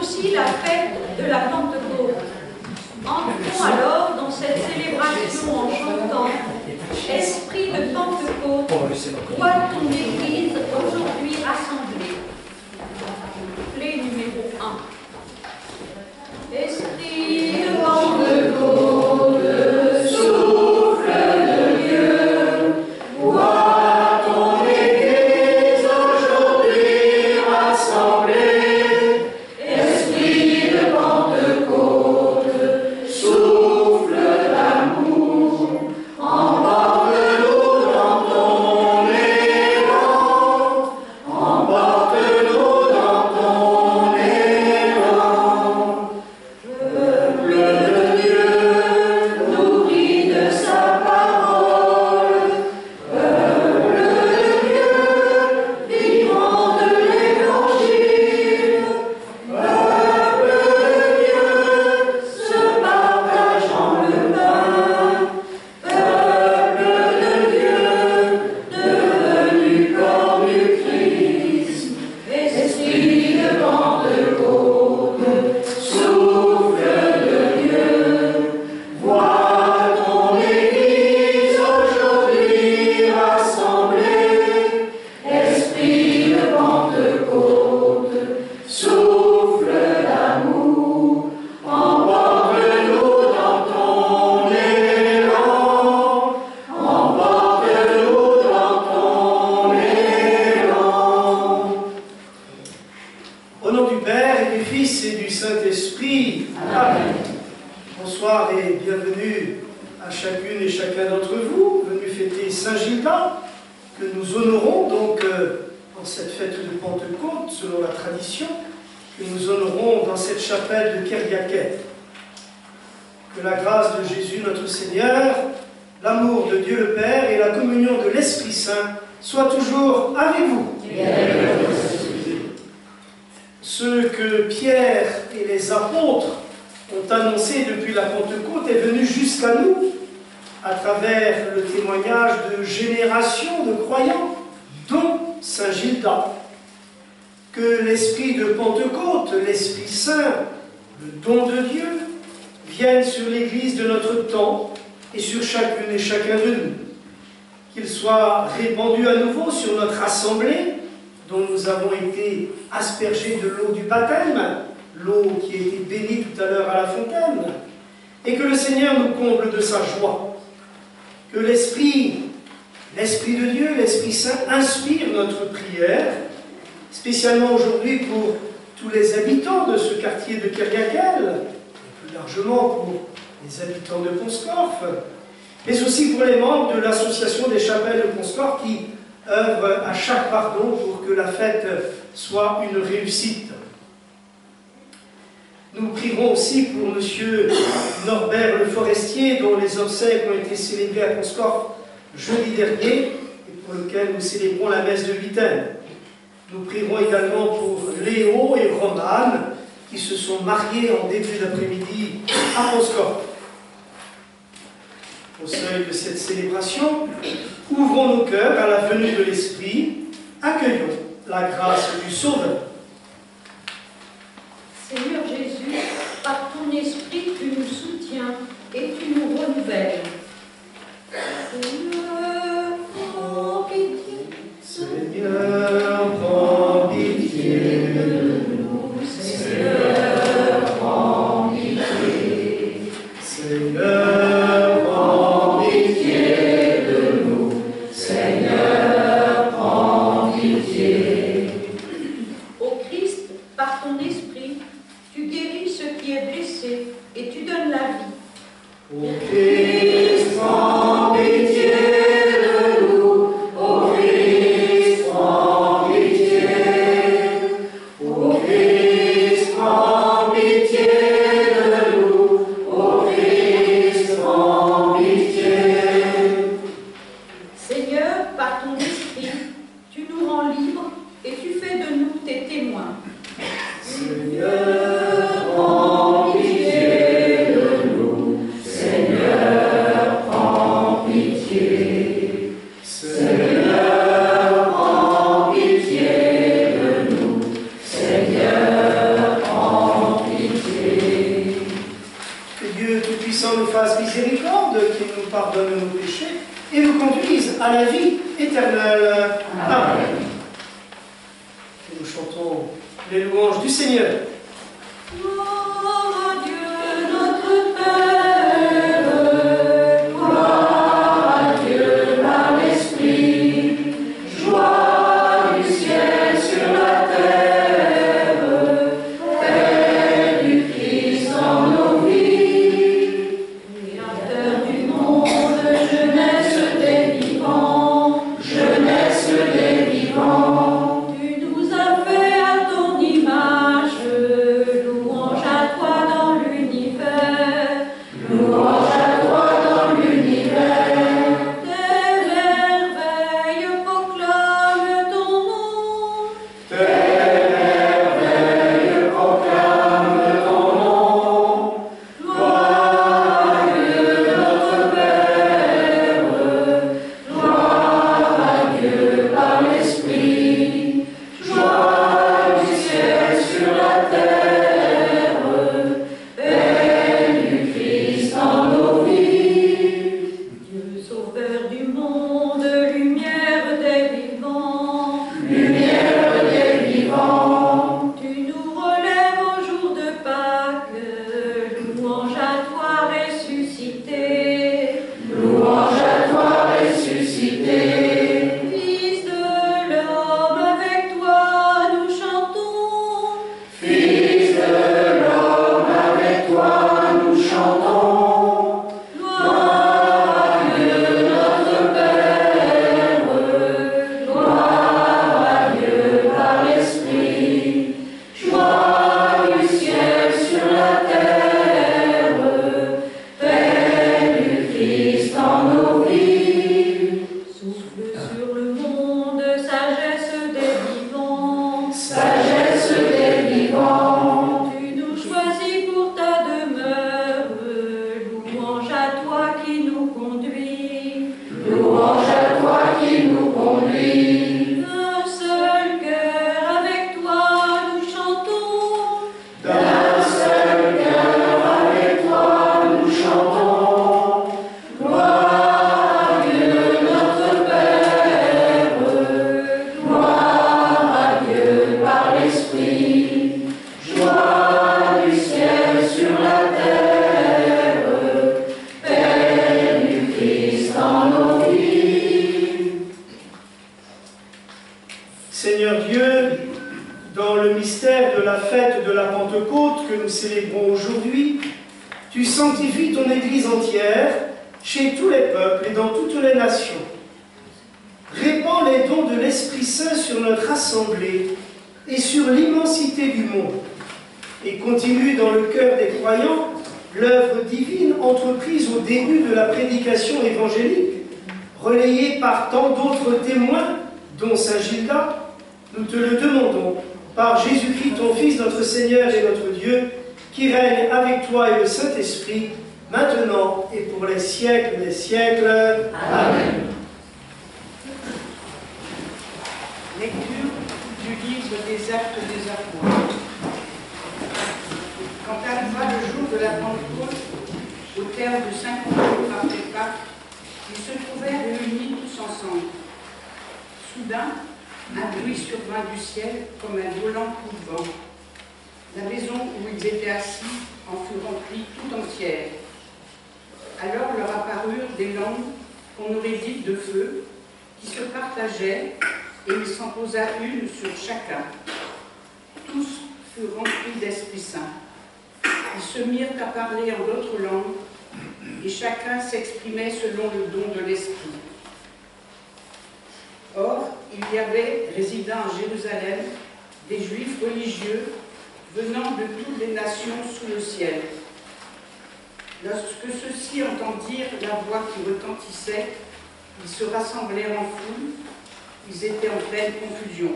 aussi la fête de la Pentecôte. Entrons alors dans cette célébration en chantant « Esprit de Pentecôte, vois ton Église aujourd'hui rassemblée ». Couplet numéro 1. Esprit de Pentecôte, souffle de Dieu, vois ton Église aujourd'hui rassemblée. Esprit de Pentecôte, souffle d'amour, emporte-nous dans ton élan, emporte-nous dans ton élan. Peuple de Dieu, nourri de sa parole, peuple de Dieu, vivant de l'Évangile, peuple de Dieu, se partageant le pain, peuple de Dieu, devenu corps du Christ, esprit de Pentecôte, souffle de Dieu, vois ton Église aujourd'hui rassemblée, esprit de Pentecôte, souffle d'amour, emporte-nous dans ton élan, emporte-nous dans ton élan. Au nom du Père et du Fils et du Saint-Esprit, Amen. Bonsoir et bienvenue à chacune et chacun d'entre vous, venus fêter Saint-Gildas, que nous honorons donc dans cette fête de Pentecôte, selon la tradition, que nous honorons dans cette chapelle de Kyriaket. Que la grâce de Jésus notre Seigneur, l'amour de Dieu le Père et la communion de l'Esprit Saint soient toujours avec vous. Ce que Pierre et les apôtres ont annoncé depuis la Pentecôte est venu jusqu'à nous à travers le témoignage de générations de croyants, dont Saint Gildas. Que l'esprit de Pentecôte, l'Esprit Saint, le don de Dieu, vienne sur l'Église de notre temps et sur chacune et chacun de nous. Qu'il soit répandu à nouveau sur notre assemblée, dont nous avons été aspergés de l'eau du baptême, l'eau qui a été bénie tout à l'heure à la fontaine, et que le Seigneur nous comble de sa joie. Que l'Esprit de Dieu, l'Esprit Saint, inspire notre prière, spécialement aujourd'hui pour tous les habitants de ce quartier de Kyriakel, et plus largement pour les habitants de Ponscorf, mais aussi pour les membres de l'association des chapelles de Ponscorf qui œuvrent à chaque pardon pour que la fête soit une réussite. Nous prierons aussi pour M. Norbert Le Forestier, dont les obsèques ont été célébrées à Ponscorf jeudi dernier, et pour lequel nous célébrons la messe de Huitaine. Nous prierons également pour Léo et Romane, qui se sont mariés en début d'après-midi à Ponscorf. Au seuil de cette célébration, ouvrons nos cœurs à la venue de l'Esprit, accueillons la grâce du Sauveur. Seigneur Jésus, par ton Esprit, tu nous soutiens et tu nous renouvelles. Seigneur, prends pitié. Seigneur, prends pitié de nous. Seigneur, prends pitié. Seigneur, prends pitié de nous. Seigneur, prends pitié. Ô Christ, par ton Esprit, tu guéris ce qui est blessé et tu donnes la vie. Ô Christ, prends pitié de nous. Ô Christ, prends pitié. Ô Christ, prends pitié de nous. Ô Christ, prends pitié. Seigneur, par ton Esprit, tu nous rends libres et tu fais de nous tes témoins. Seigneur, prends pitié de nous. Seigneur, prends pitié. Seigneur, prends pitié de nous. Seigneur, prends Tout-Puissant nous fasse miséricorde, qu'il nous pardonne nos péchés et nous conduise à la vie éternelle. Amen. Et nous chantons les louanges du Seigneur. Gloire à Dieu, notre Père, gloire à Dieu par l'Esprit, joie du ciel sur la terre, paix du Christ dans nos vies, Créateur du monde, jeunesse des vivants, jeunesse des vivants, tu nous as fait à ton image. Louange à toi dans l'univers, louange à toi dans l'univers. Tes merveilles proclament ton nom, tes merveilles proclament ton nom. Gloire à Dieu notre Père, gloire à Dieu par l'Esprit, joie du ciel sur la terre. Sauveur du monde, lumière des vivants, tu nous relèves au jour de Pâques, louange à toi ressuscité, louange à toi ressuscité. Fils de l'homme, avec toi nous chantons, Fils de l'homme, avec toi nous chantons. Seigneur Dieu, dans le mystère de la fête de la Pentecôte que nous célébrons aujourd'hui, tu sanctifies ton Église entière, chez tous les peuples et dans toutes les nations. Répands les dons de l'Esprit Saint sur notre assemblée et sur l'immensité du monde, et continue dans le cœur des croyants l'œuvre divine entreprise au début de la prédication évangélique, relayée par tant d'autres témoins, dont Saint Gildas. Nous te le demandons, par Jésus-Christ, ton Fils, notre Seigneur et notre Dieu, qui règne avec toi et le Saint-Esprit, maintenant et pour les siècles des siècles. Amen. Lecture du livre des Actes des Apôtres. Quand arriva le jour de la Pentecôte, au terme de 50 jours après Pâques, ils se trouvèrent réunis tous ensemble. Soudain, un bruit survint du ciel comme un violent coup de vent. La maison où ils étaient assis en fut remplie tout entière. Alors leur apparurent des langues qu'on aurait dites de feu, qui se partageaient, et il s'en posa une sur chacun. Tous furent remplis d'Esprit Saint. Ils se mirent à parler en d'autres langues, et chacun s'exprimait selon le don de l'Esprit. Or, il y avait, résidant à Jérusalem, des Juifs religieux venant de toutes les nations sous le ciel. Lorsque ceux-ci entendirent la voix qui retentissait, ils se rassemblèrent en foule, ils étaient en pleine confusion,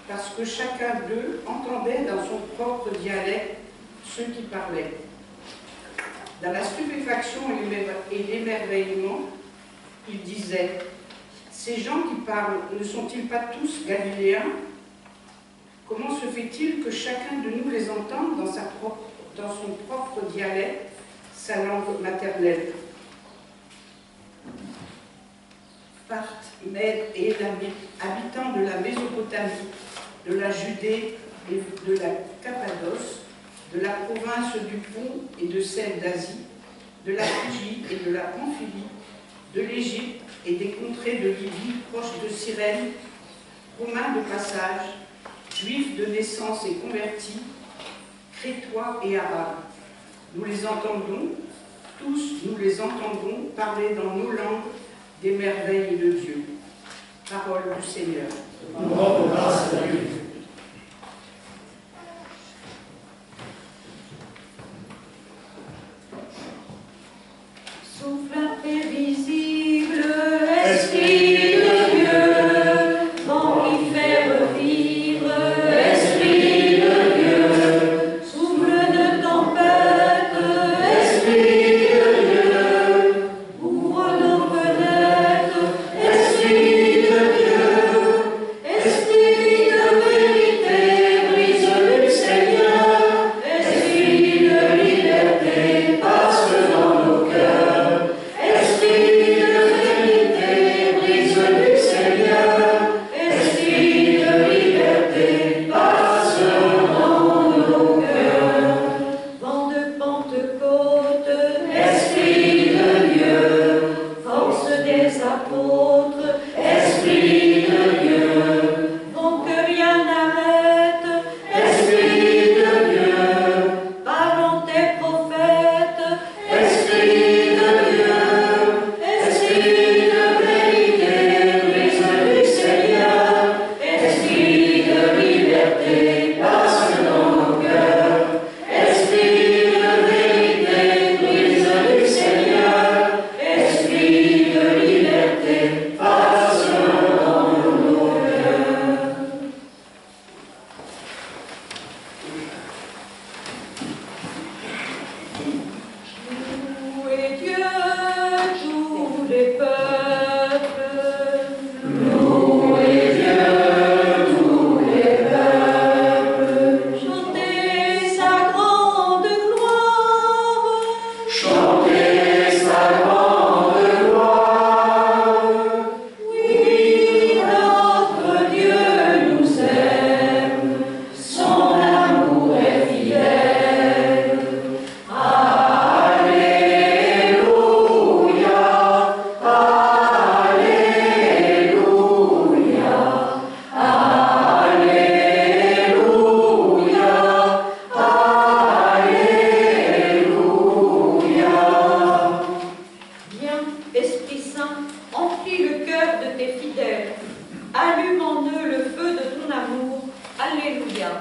parce que chacun d'eux entendait dans son propre dialecte ceux qui parlaient. Dans la stupéfaction et l'émerveillement, ils disaient: ces gens qui parlent ne sont-ils pas tous galiléens? Comment se fait-il que chacun de nous les entende dans son propre dialecte? sa langue maternelle. Parthes et habitants de la Mésopotamie, de la Judée et de la Cappadoce, de la province du Pont et de celle d'Asie, de la Phrygie et de la Pamphylie, de l'Égypte et des contrées de Libye proches de Cyrène, Romains de passage, Juifs de naissance et convertis, Crétois et Arabes. Nous les entendons, tous nous les entendons parler dans nos langues des merveilles de Dieu. Parole du Seigneur. Nous rendons grâce à Dieu. Souffle imprévisible, Esprit de Dieu, vent qui fait revivre, Esprit de Dieu, souffle de tempête, Esprit de Dieu, ouvre nos fenêtres, Esprit de Dieu, Esprit de vérité, brise le Seigneur, Esprit de liberté, passe dans nos cœurs. Esprit de vérité, brise du Seigneur, Esprit de liberté, passe dans nos cœurs. Vent de Pentecôte, Esprit de Dieu, force des apôtres, Esprit de Dieu, vent que rien n'arrête, Esprit de Dieu, parlons tes prophètes, Esprit de Dieu, Esprit de vérité, brise du Seigneur, Esprit de liberté, passe dans nos cœurs, Esprit de vérité, brise du Seigneur, Esprit de liberté, passe dans nos cœurs. Louez Dieu, tous les peuples. Louez Dieu, tous les peuples. Chantez sa grande gloire. Chantez sa grande gloire. Oui, notre Dieu nous aime. Son amour est fidèle. Alléluia, Alléluia, Alléluia, Alléluia. Viens, Esprit Saint, emplis le cœur de tes fidèles. Allume en eux le feu de ton amour. Alléluia.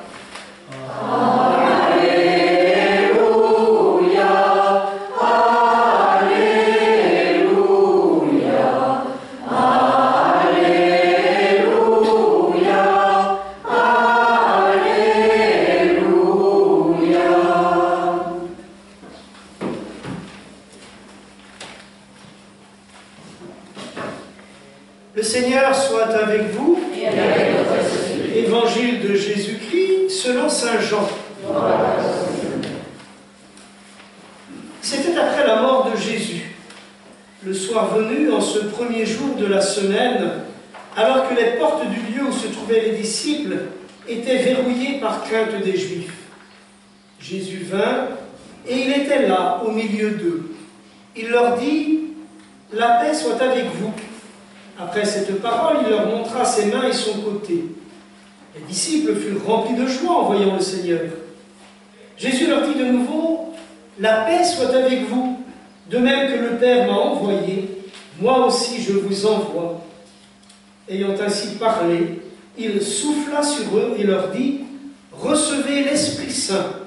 Le Seigneur soit avec vous. Évangile de Jésus-Christ selon saint Jean. C'était après la mort de Jésus, le soir venu, en ce premier jour de la semaine, alors que les portes du lieu où se trouvaient les disciples étaient verrouillées par crainte des Juifs. Jésus vint, et il était là, au milieu d'eux. Il leur dit, « La paix soit avec vous. » Après cette parole, il leur montra ses mains et son côté. Les disciples furent remplis de joie en voyant le Seigneur. Jésus leur dit de nouveau, « La paix soit avec vous. De même que le Père m'a envoyé, moi aussi je vous envoie. » Ayant ainsi parlé, il souffla sur eux et leur dit, « Recevez l'Esprit Saint.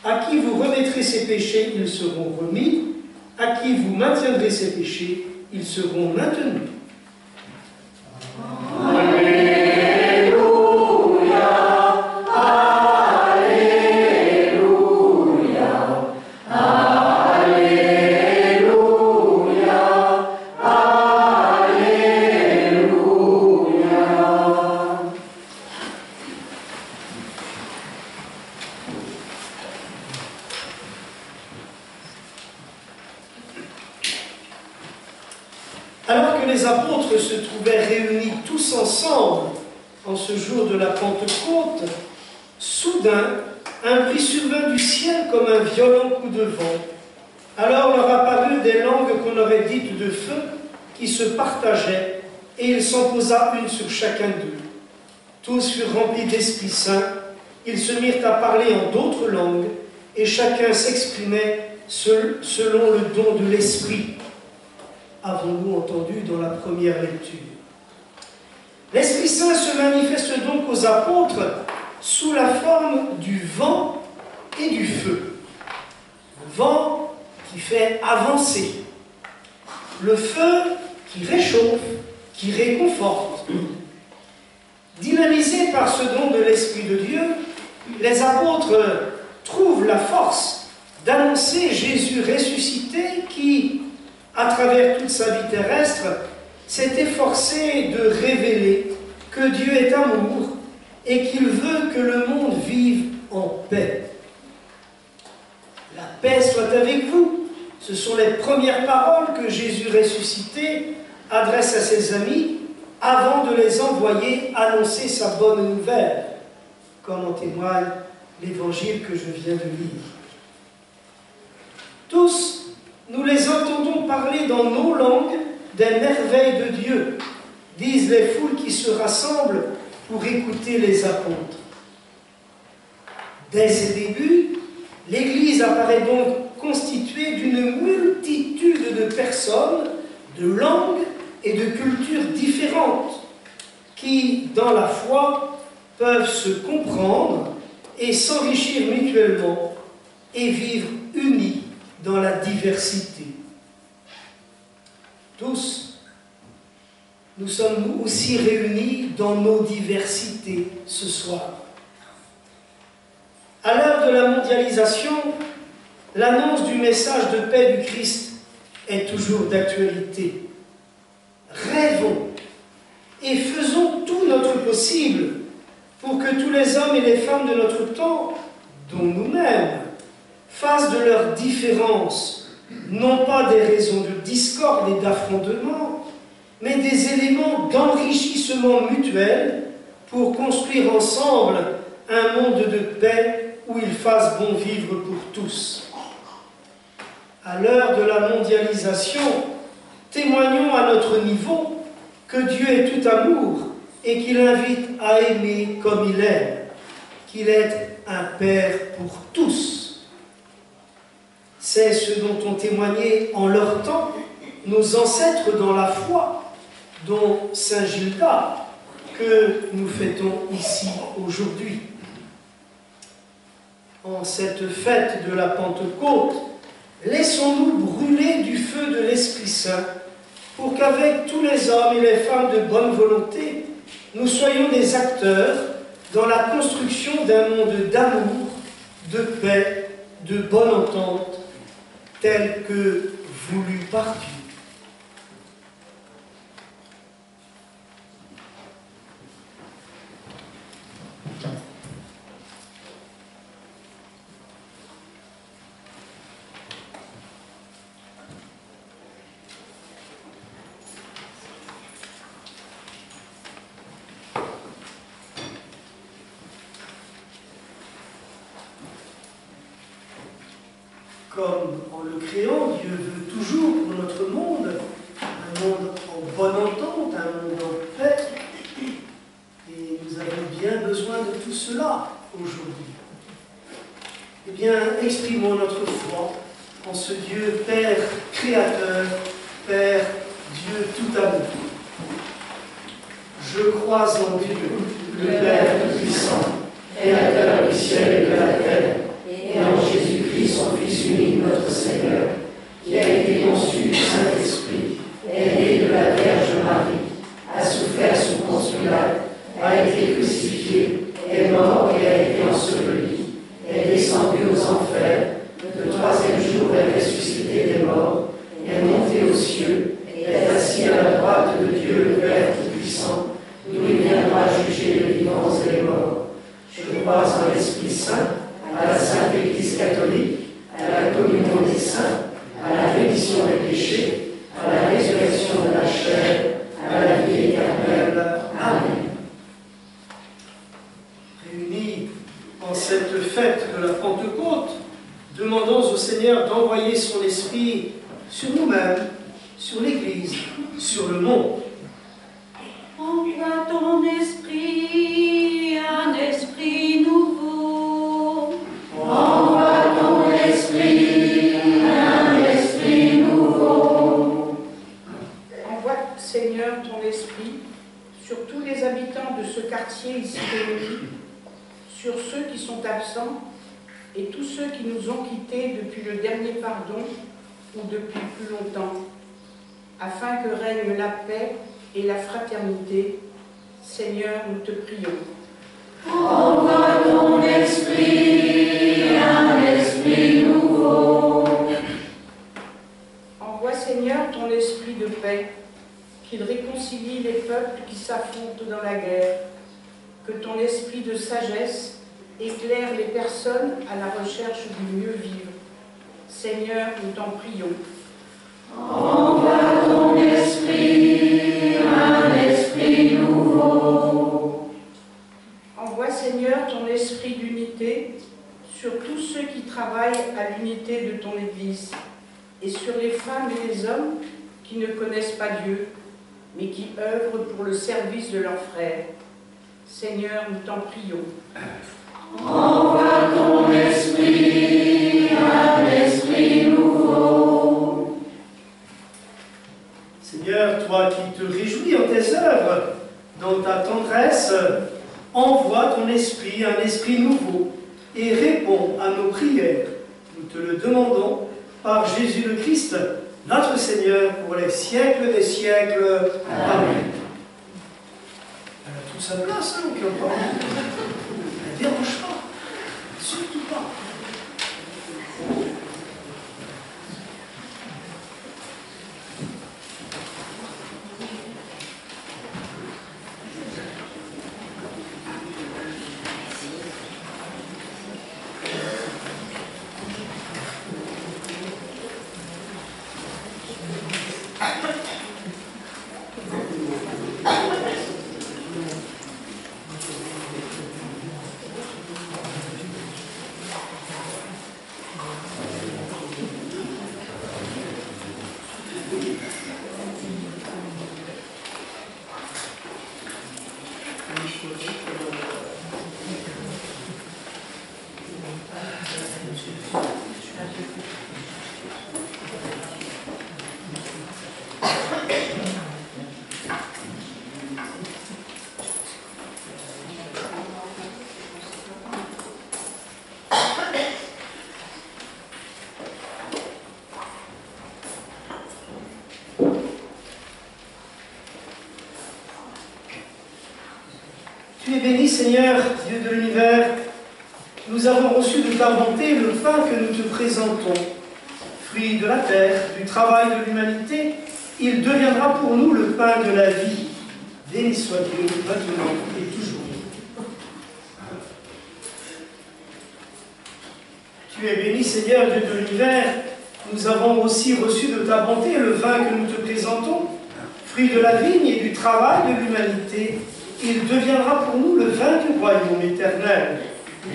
À qui vous remettrez ses péchés, ils seront remis. À qui vous maintiendrez ses péchés, ils seront maintenus. » Alors que les apôtres se trouvaient réunis tous ensemble en ce jour de la Pentecôte, soudain, un bruit survint du ciel comme un violent coup de vent. Alors leur apparut des langues qu'on aurait dites de feu, qui se partageaient, et il s'en posa une sur chacun d'eux. Tous furent remplis d'Esprit Saint, ils se mirent à parler en d'autres langues, et chacun s'exprimait selon le don de l'Esprit. Avons-nous entendu dans la première lecture. L'Esprit Saint se manifeste donc aux apôtres sous la forme du vent et du feu. Le vent qui fait avancer, le feu qui réchauffe, qui réconforte. Dynamisés par ce don de l'Esprit de Dieu, les apôtres trouvent la force d'annoncer Jésus ressuscité qui, à travers toute sa vie terrestre, s'est efforcé de révéler que Dieu est amour et qu'il veut que le monde vive en paix. La paix soit avec vous. Ce sont les premières paroles que Jésus ressuscité adresse à ses amis avant de les envoyer annoncer sa bonne nouvelle, comme en témoigne l'évangile que je viens de lire. Tous, nous les entendons parler dans nos langues des merveilles de Dieu, disent les foules qui se rassemblent pour écouter les apôtres. Dès ses débuts, l'Église apparaît donc constituée d'une multitude de personnes, de langues et de cultures différentes, qui, dans la foi, peuvent se comprendre et s'enrichir mutuellement et vivre unis dans la diversité. Tous, nous sommes nous aussi réunis dans nos diversités ce soir. À l'heure de la mondialisation, l'annonce du message de paix du Christ est toujours d'actualité. Rêvons et faisons tout notre possible pour que tous les hommes et les femmes de notre temps, dont nous-mêmes, fassent de leurs différences, non pas des raisons de discorde et d'affrontement, mais des éléments d'enrichissement mutuel pour construire ensemble un monde de paix où il fasse bon vivre pour tous. À l'heure de la mondialisation, témoignons à notre niveau que Dieu est tout amour et qu'il invite à aimer comme il aime, qu'il est un Père pour tous. C'est ce dont ont témoigné en leur temps nos ancêtres dans la foi, dont Saint Gildas, que nous fêtons ici aujourd'hui. En cette fête de la Pentecôte, laissons-nous brûler du feu de l'Esprit Saint pour qu'avec tous les hommes et les femmes de bonne volonté, nous soyons des acteurs dans la construction d'un monde d'amour, de paix, de bonne entente, tel que voulu par Dieu. Comme en le créant, Dieu veut toujours pour notre monde, un monde en bonne entente, un monde en paix. Et nous avons bien besoin de tout cela aujourd'hui. Eh bien, exprimons notre foi en ce Dieu Père créateur, Père Dieu tout amour. Je crois en Dieu, le Père tout-puissant, créateur du ciel et de la terre, et en Jésus-Christ, son Fils unique, notre Seigneur, qui a été conçu du Saint-Esprit, est né de la Vierge Marie, a souffert sous Ponce Pilate, a été crucifié, est mort et a été enseveli, est descendu aux enfers, le troisième jour est ressuscité des morts, est monté aux cieux, est assis à la droite de Dieu le Père Tout-Puissant, d'où il viendra juger les vivants et les morts. Je crois en l'Esprit Saint, à la Sainte Église catholique, à la communion des saints, à la rémission des péchés, à la résurrection de la chair, chair, à la vie éternelle. Amen. Réunis en cette fête de la Pentecôte, demandons au Seigneur d'envoyer son Esprit sur nous-mêmes, sur l'Église, sur le monde. Envoie ton esprit, un esprit nouveau. Envoie ton esprit, un esprit nouveau. Envoie, Seigneur, ton esprit sur tous les habitants de ce quartier ici réunis, sur ceux qui sont absents et tous ceux qui nous ont quittés depuis le dernier pardon ou depuis plus longtemps, afin que règne la paix et la fraternité. Seigneur, nous te prions. Envoie ton esprit, un esprit nouveau. Envoie, Seigneur, ton esprit de paix, qu'il réconcilie les peuples qui s'affrontent dans la guerre, que ton esprit de sagesse éclaire les personnes à la recherche du mieux vivre. Seigneur, nous t'en prions. Envoie ton esprit, un esprit nouveau. Envoie, Seigneur, ton esprit d'unité sur tous ceux qui travaillent à l'unité de ton Église et sur les femmes et les hommes qui ne connaissent pas Dieu, mais qui œuvrent pour le service de leurs frères. Seigneur, nous t'en prions. Envoie ton esprit, un esprit nouveau. Seigneur, toi qui te réjouis en tes œuvres, dans ta tendresse, envoie ton esprit, un esprit nouveau, et réponds à nos prières. Nous te le demandons par Jésus le Christ, notre Seigneur, pour les siècles des siècles. Amen. Elle a toute sa place, hein, aucun problème. Elle ne dérange pas. Surtout pas. Tu es béni, Seigneur, Dieu de l'univers. Nous avons reçu de ta bonté le pain que nous te présentons. Fruit de la terre, du travail de l'humanité, il deviendra pour nous le pain de la vie. Béni soit Dieu, maintenant et toujours. Tu es béni, Seigneur, Dieu de l'univers. Nous avons aussi reçu de ta bonté le vin que nous te présentons. Fruit de la vigne et du travail de l'humanité, il deviendra pour nous le vin du royaume éternel.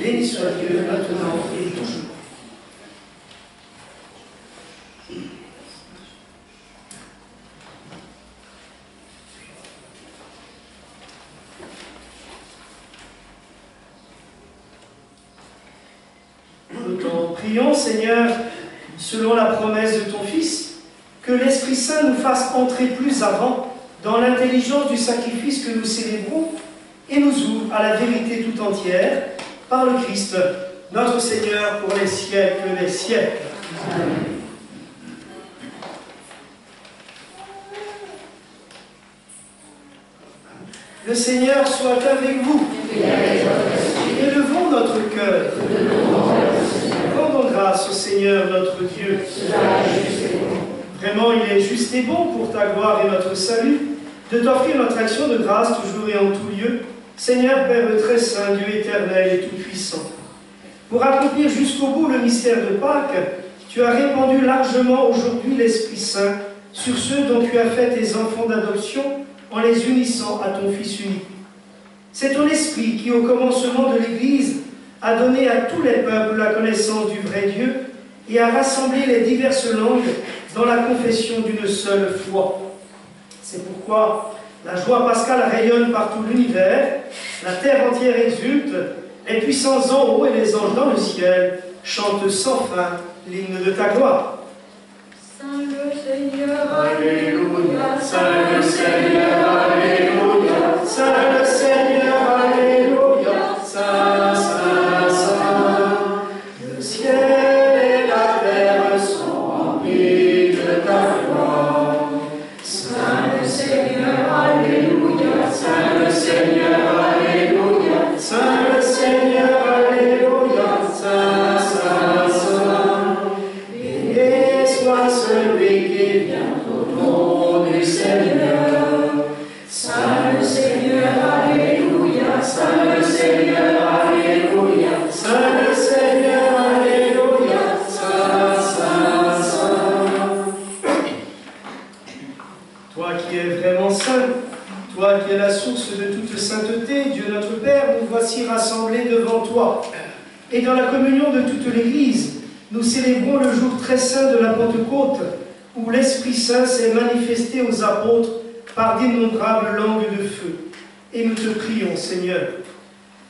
Béni soit Dieu, maintenant et toujours. Nous t'en prions, Seigneur, selon la promesse de ton Fils, que l'Esprit Saint nous fasse entrer plus avant dans l'intelligence du sacrifice que nous célébrons et nous ouvre à la vérité tout entière par le Christ, notre Seigneur, pour les siècles des siècles. Amen. Le Seigneur soit avec vous. Élevons notre cœur. Rendons grâce au Seigneur notre Dieu. Vraiment, il est juste et bon pour ta gloire et notre salut de t'offrir notre action de grâce toujours et en tout lieu, Seigneur Père très saint, Dieu éternel et tout-puissant. Pour accomplir jusqu'au bout le mystère de Pâques, tu as répandu largement aujourd'hui l'Esprit Saint sur ceux dont tu as fait tes enfants d'adoption en les unissant à ton Fils unique. C'est ton Esprit qui, au commencement de l'Église, a donné à tous les peuples la connaissance du vrai Dieu et a rassemblé les diverses langues dans la confession d'une seule foi. C'est pourquoi la joie pascale rayonne par tout l'univers, la terre entière exulte, les puissants en haut et les anges dans le ciel chantent sans fin l'hymne de ta gloire. Saint le Seigneur, Alléluia, Saint le Seigneur, Alléluia, Saint le Seigneur, Alléluia, Saint, Saint, Saint. Le ciel et la terre sont remplis de ta gloire. Saint le Seigneur, Alléluia, Saint le Seigneur, Alléluia, Saint le Seigneur, Alléluia, Saint, Saint, Saint. Béni soit celui qui vient au nom du Seigneur. Saint le Seigneur, Alléluia, Saint le Seigneur, Alléluia, Saint le Seigneur, Alléluia, Saint, Saint, Saint. Toi qui es vraiment saint, toi qui es la source de toute sainteté, Dieu notre Père, nous voici rassemblés devant toi. Et dans la communion de toute l'Église, nous célébrons le jour très saint de la Pentecôte, où l'Esprit Saint s'est manifesté aux apôtres par d'innombrables langues de feu. Et nous te prions, Seigneur,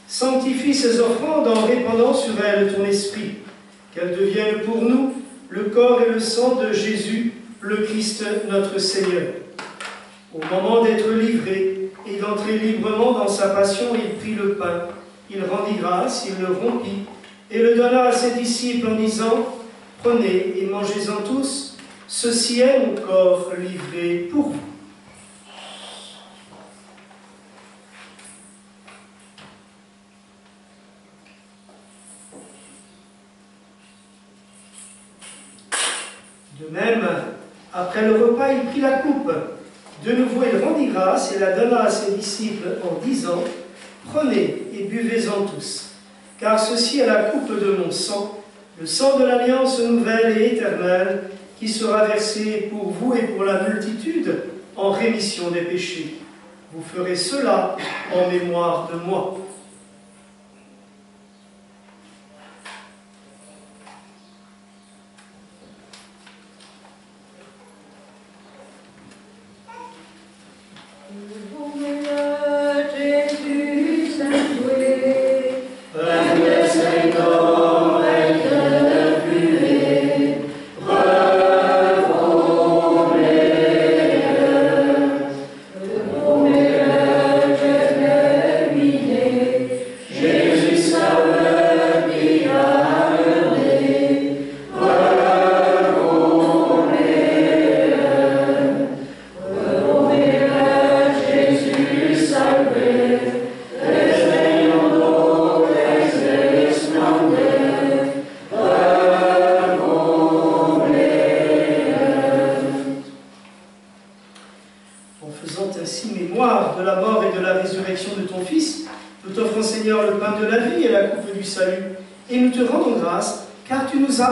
sanctifie ces offrandes en répandant sur elles ton Esprit, qu'elles deviennent pour nous le corps et le sang de Jésus, le Christ notre Seigneur. Au moment d'être livré et d'entrer librement dans sa passion, il prit le pain, il rendit grâce, il le rompit, et le donna à ses disciples en disant, « Prenez et mangez-en tous, ceci est mon corps livré pour vous. » De même, après le repas, il prit la coupe. De nouveau, il rendit grâce et la donna à ses disciples en disant, « Prenez et buvez-en tous, car ceci est la coupe de mon sang, le sang de l'alliance nouvelle et éternelle, qui sera versé pour vous et pour la multitude en rémission des péchés. Vous ferez cela en mémoire de moi. »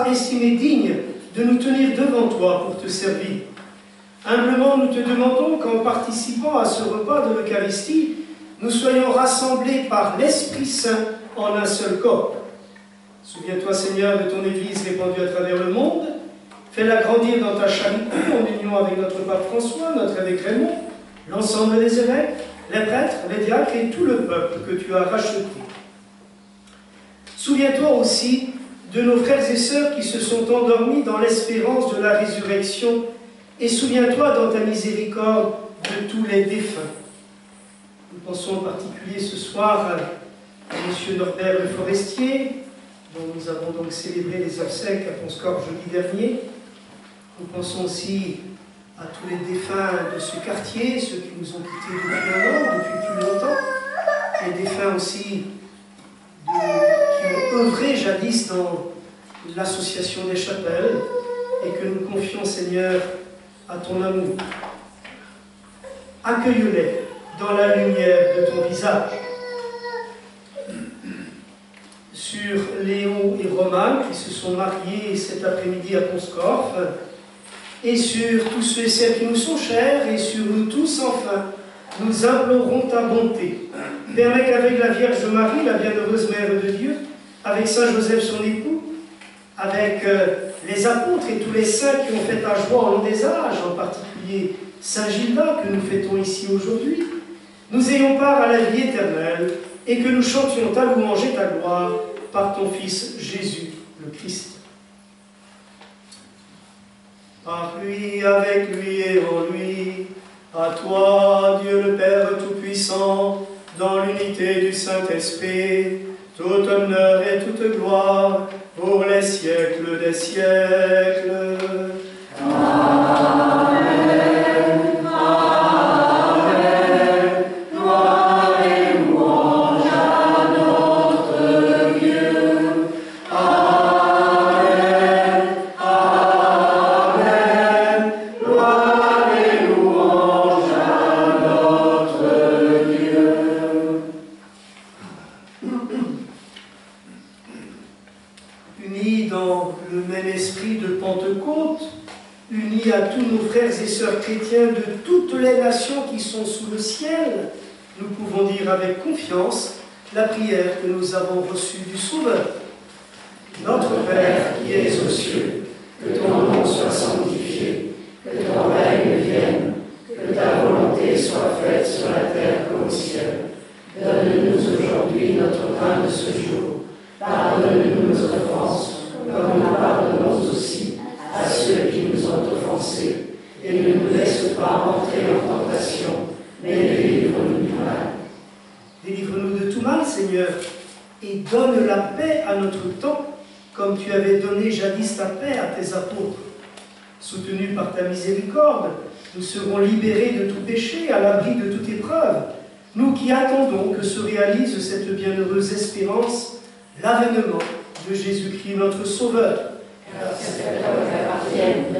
Estimé digne de nous tenir devant toi pour te servir. Humblement, nous te demandons qu'en participant à ce repas de l'Eucharistie, nous soyons rassemblés par l'Esprit Saint en un seul corps. Souviens-toi, Seigneur, de ton Église répandue à travers le monde. Fais-la grandir dans ta charité en union avec notre pape François, notre évêque Raymond, l'ensemble des évêques, les prêtres, les diacres et tout le peuple que tu as racheté. Souviens-toi aussi de nos frères et sœurs qui se sont endormis dans l'espérance de la résurrection, et souviens-toi dans ta miséricorde de tous les défunts. Nous pensons en particulier ce soir à M. Norbert Le Forestier, dont nous avons donc célébré les obsèques à Ponscorp jeudi dernier. Nous pensons aussi à tous les défunts de ce quartier, ceux qui nous ont quittés depuis un an, depuis plus longtemps, les défunts aussi qui ont œuvré jadis dans l'association des chapelles et que nous confions, Seigneur, à ton amour. Accueille-les dans la lumière de ton visage. Sur Léo et Romain qui se sont mariés cet après-midi à Ponscorf, et sur tous ceux et celles qui nous sont chers, et sur nous tous enfin, nous implorons ta bonté. Permets qu'avec la Vierge Marie, la bienheureuse Mère de Dieu, avec Saint Joseph son époux, avec les apôtres et tous les saints qui ont fait ta joie au long des âges, en particulier Saint Gildas que nous fêtons ici aujourd'hui, nous ayons part à la vie éternelle et que nous chantions ta louange et ta gloire par ton Fils Jésus le Christ. Par lui, avec lui et en lui, à toi, Dieu le Père Tout-Puissant, dans l'unité du Saint-Esprit, tout honneur et toute gloire, pour les siècles des siècles. Amen. Amen. Gloire et louange à notre Dieu. Amen. Amen. Gloire et louange à notre Dieu. Unis dans le même esprit de Pentecôte, unis à tous nos frères et sœurs chrétiens de toutes les nations qui sont sous le ciel, nous pouvons dire avec confiance la prière que nous avons reçue du Sauveur. Notre Père qui es aux cieux, que ton nom soit sanctifié, que ton règne vienne, que ta volonté soit faite sur la terre comme au ciel. Donne-nous aujourd'hui notre pain de ce jour. Pardonne-nous nos offenses, comme nous pardonnons aussi à ceux qui nous ont offensés. Et ne nous laisse pas entrer en tentation, mais délivre-nous du mal. Délivre-nous de tout mal, Seigneur, et donne la paix à notre temps, comme tu avais donné jadis ta paix à tes apôtres. Soutenus par ta miséricorde, nous serons libérés de tout péché, à l'abri de toute épreuve, nous qui attendons que se réalise cette bienheureuse espérance, l'avènement de Jésus-Christ, notre Sauveur. Car c'est à toi qu'appartiennent la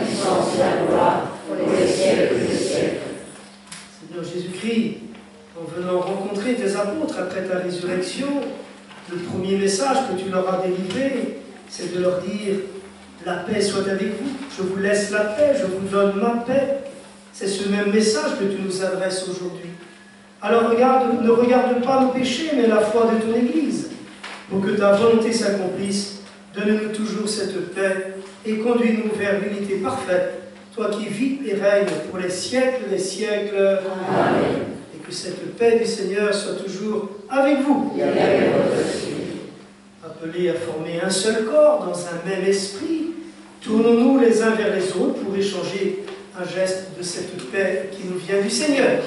puissance et la gloire pour les siècles des siècles. Seigneur Jésus-Christ, en venant rencontrer tes apôtres après ta résurrection, le premier message que tu leur as délivré, c'est de leur dire « La paix soit avec vous, je vous laisse la paix, je vous donne ma paix ». C'est ce même message que tu nous adresses aujourd'hui. Alors ne regarde pas nos péchés, mais la foi de ton Église. Pour que ta volonté s'accomplisse, donne-nous toujours cette paix et conduis-nous vers l'unité parfaite, toi qui vis et règnes pour les siècles des siècles. Amen. Et que cette paix du Seigneur soit toujours avec vous. Appelés à former un seul corps dans un même esprit, tournons-nous les uns vers les autres pour échanger un geste de cette paix qui nous vient du Seigneur.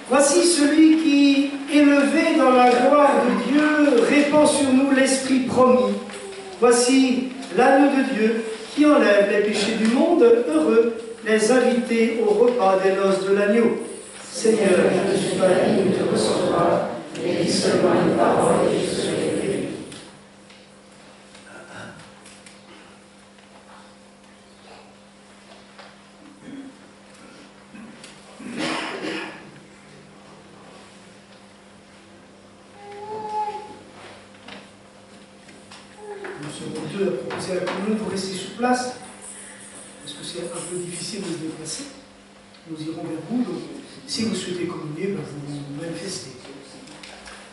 Voici celui qui, élevé dans la gloire de Dieu, répand sur nous l'Esprit promis. Voici l'agneau de Dieu qui enlève les péchés du monde. Heureux les invités au repas des noces de l'agneau. Seigneur, je ne suis pas digne de te recevoir, mais dis seulement une parole et je serai guéri. Nous serons deux à proposer à la communion pour rester sur place, parce que c'est un peu difficile de se déplacer. Nous irons vers vous, donc si vous souhaitez communier, ben, vous manifestez.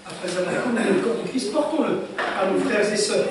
Après avoir communié le corps de Christ, portons-le à nos frères et sœurs.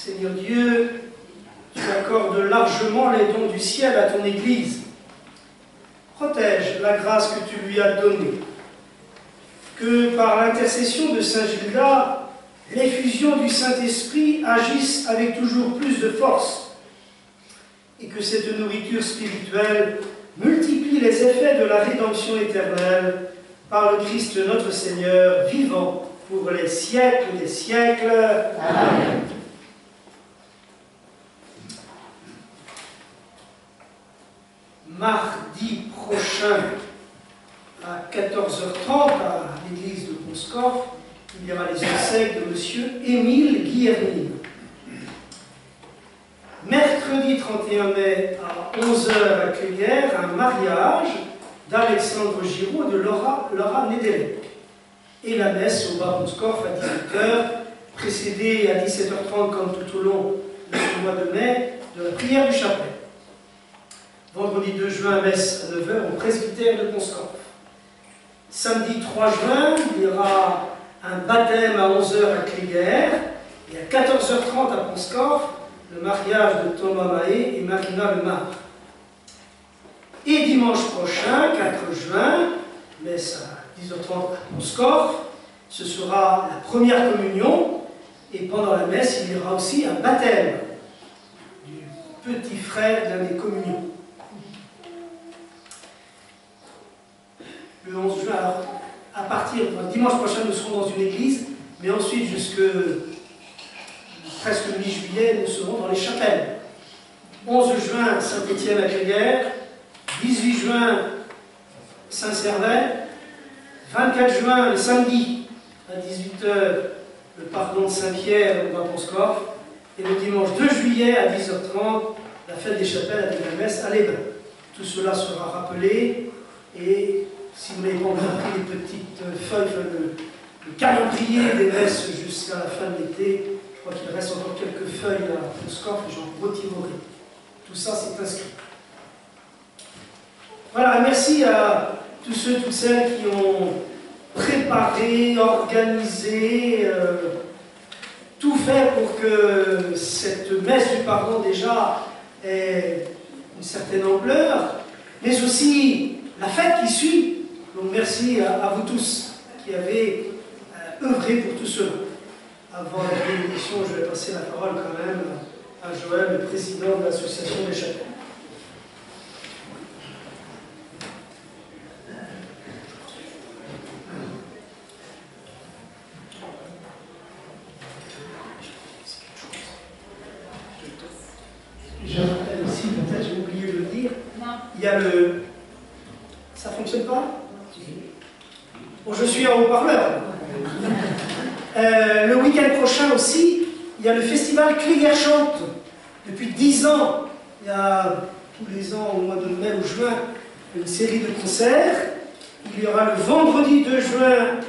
Seigneur Dieu, tu accordes largement les dons du ciel à ton Église. Protège la grâce que tu lui as donnée. Que par l'intercession de Saint Gilda, l'effusion du Saint-Esprit agisse avec toujours plus de force. Et que cette nourriture spirituelle multiplie les effets de la rédemption éternelle par le Christ notre Seigneur, vivant pour les siècles des siècles. Amen. Mardi prochain, à 14h30, à l'église de Ponscorf, il y aura les obsèques de M. Émile Guillermin. Mercredi 31 mai, à 11h à Cueillère, un mariage d'Alexandre Giraud et de Laura Nedelec. Et la messe au bar Ponscorf à 18h, précédée à 17h30, comme tout au long de ce mois de mai, de la prière du chapelet. Vendredi 2 juin, messe à 9 h au presbytère de Conscorf. Samedi 3 juin, il y aura un baptême à 11 h à Cléguer et à 14 h 30 à Conscorf, le mariage de Thomas Mahé et Marina Lemar. Et dimanche prochain, 4 juin, messe à 10 h 30 à Conscorf, ce sera la première communion et pendant la messe, il y aura aussi un baptême du petit frère de l'année communion. Le 11 juin, alors, à partir de dimanche prochain, nous serons dans une église, mais ensuite, jusque presque mi-juillet, nous serons dans les chapelles. 11 juin, Saint-Étienne à Cléguer, 18 juin, Saint-Servais, 24 juin, le samedi, à 18 h, le pardon de Saint-Pierre à Conscorf, et le dimanche 2 juillet, à 10 h 30, la fête des chapelles avec la messe à l'Ébin. Tout cela sera rappelé, et si vous n'avez pas encore pris les petites feuilles, le calendrier des messes jusqu'à la fin de l'été, je crois qu'il reste encore quelques feuilles à Conscorf et j'en retirerai. Tout ça, c'est inscrit. Voilà, merci à tous ceux, toutes celles qui ont préparé, organisé, tout fait pour que cette messe du pardon déjà ait une certaine ampleur, mais aussi la fête qui suit. Donc merci à vous tous qui avez œuvré pour tout cela. Avant la bénédiction, je vais passer la parole quand même à Joël, le président de l'association des chapelles. Je rappelle aussi, peut-être j'ai oublié de le dire, il y a le... Ça ne fonctionne pas? Bon, je suis en haut-parleur. Le week-end prochain aussi, il y a le festival Cléguer chante. Depuis 10 ans, il y a tous les ans, au mois de mai ou juin, une série de concerts. Il y aura le vendredi 2 juin,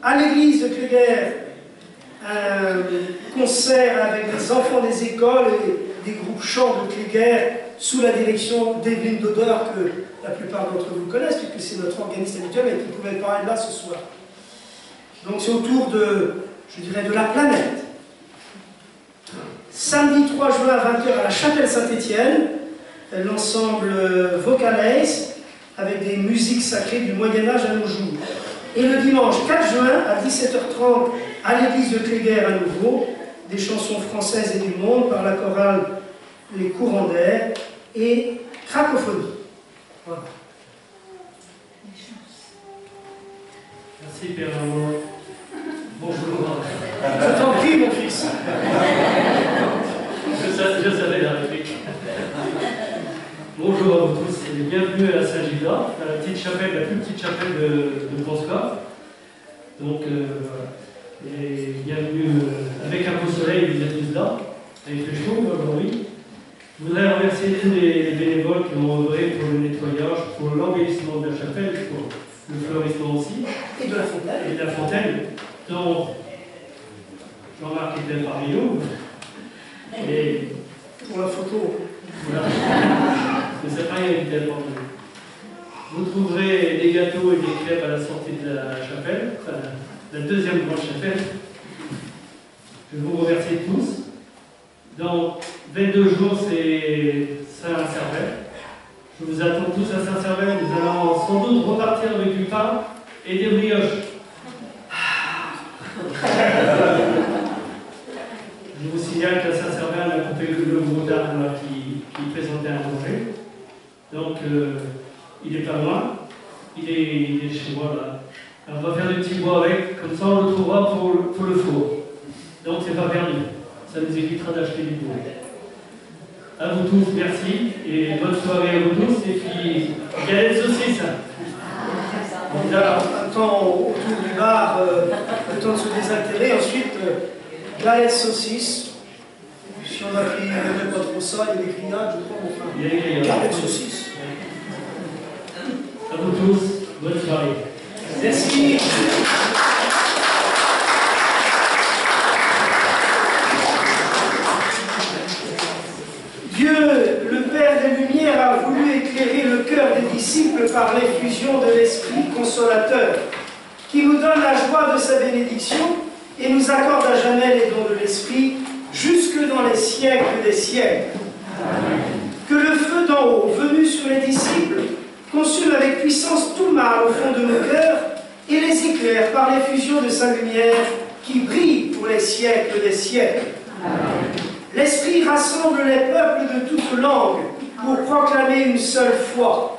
à l'église de Cléguer, un concert avec les enfants des écoles et des groupes chants de Cléguer sous la direction d'Evelyne Dodeur, que la plupart d'entre vous connaissent, puisque c'est notre organisme habituel et qui pouvait pas être là ce soir. Donc c'est autour de, je dirais, de la planète. Samedi 3 juin à 20 h à la chapelle Saint-Étienne, l'ensemble Vocales, avec des musiques sacrées du Moyen-Âge à nos jours. Et le dimanche 4 juin à 17 h 30 à l'église de Cléguer à nouveau, des chansons françaises et du monde par la chorale Les Courants d'Air et Cracophonie. Voilà. Merci Père Arnaud. Bonjour. Je t'en prie, mon fils. Je savais la réplique. Bonjour à vous tous et bienvenue à Saint-Gildas, la petite chapelle, la plus petite chapelle de Conscorf. Donc voilà. Et bienvenue avec un beau soleil, vous êtes tous là. Il fait chaud aujourd'hui. Je voudrais remercier tous les bénévoles qui ont œuvré pour le nettoyage, pour l'embellissement de la chapelle, pour le fleurissement aussi. Et de la fontaine. Et de la fontaine, dont Jean-Marc était parmi nous. Et pour la photo. voilà. Mais c'est pas évidemment. Vous trouverez des gâteaux et des crêpes à la sortie de la chapelle, enfin, la deuxième grande chapelle. Je vous remercie tous. Dans 22 jours, c'est Saint-Servais. Je vous attends tous à Saint-Servais. Nous allons sans doute repartir avec du pain et des brioches. Je vous signale qu'à Saint-Servais, on a coupé le gros d'arbre qui présentait un danger. Donc, il n'est pas loin. Il est chez moi là. Alors, on va faire du petit bois avec, comme ça on le trouvera pour le four. Donc, c'est pas perdu. Ça nous évitera d'acheter du bois. À vous tous, merci. Et bonne soirée à vous tous. Et puis, galette saucisse. Donc là, un temps autour du bar, le temps de se désaltérer. Ensuite, galette saucisse. Si on a pris pas trop ça, il y a des grillades, je crois. Enfin, Il y a des grillades. Galette saucisse. À vous tous, bonne soirée. Merci. Dieu, le Père des Lumières, a voulu comble par l'effusion de l'Esprit consolateur, qui nous donne la joie de sa bénédiction et nous accorde à jamais les dons de l'Esprit, jusque dans les siècles des siècles. Amen. Que le feu d'en haut, venu sur les disciples, consume avec puissance tout mal au fond de nos cœurs et les éclaire par l'effusion de sa lumière qui brille pour les siècles des siècles. Amen. L'Esprit rassemble les peuples de toutes langues pour proclamer une seule foi,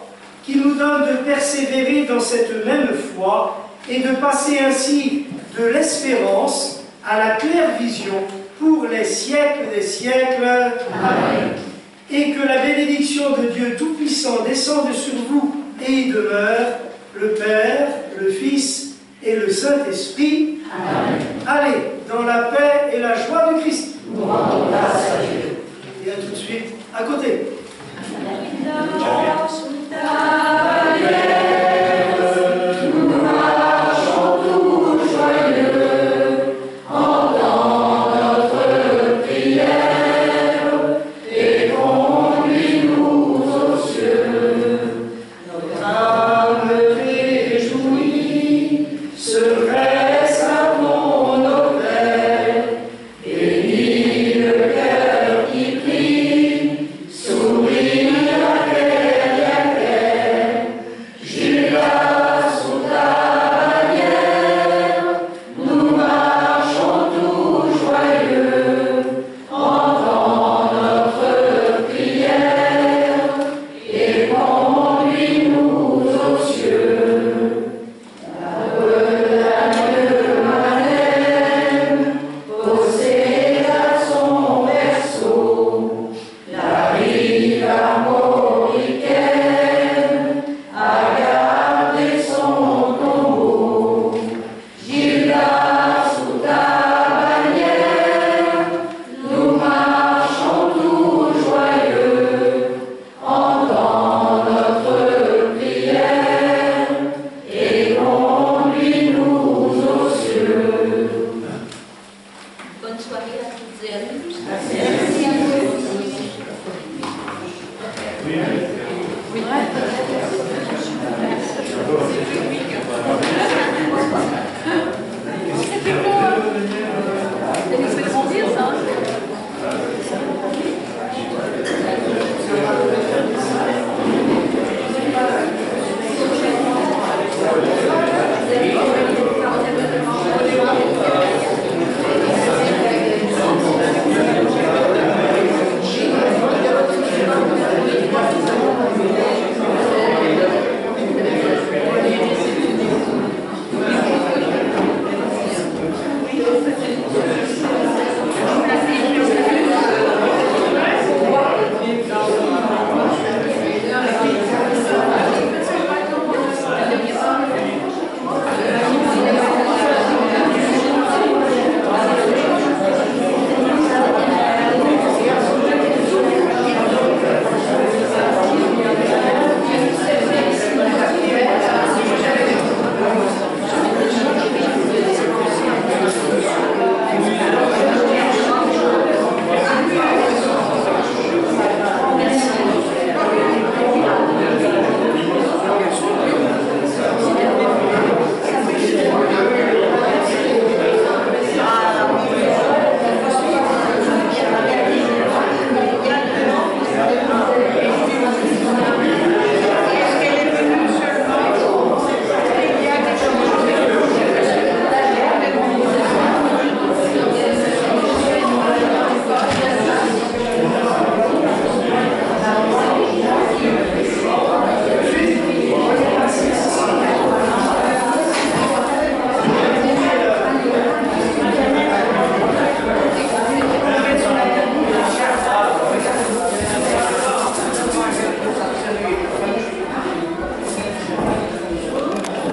qui nous donne de persévérer dans cette même foi et de passer ainsi de l'espérance à la claire vision pour les siècles des siècles. Amen. Et que la bénédiction de Dieu Tout-Puissant descende sur vous et y demeure, le Père, le Fils et le Saint-Esprit. Amen. Allez, dans la paix et la joie du Christ. Nous rendons grâce à Dieu. Et à tout de suite, à côté. Oui.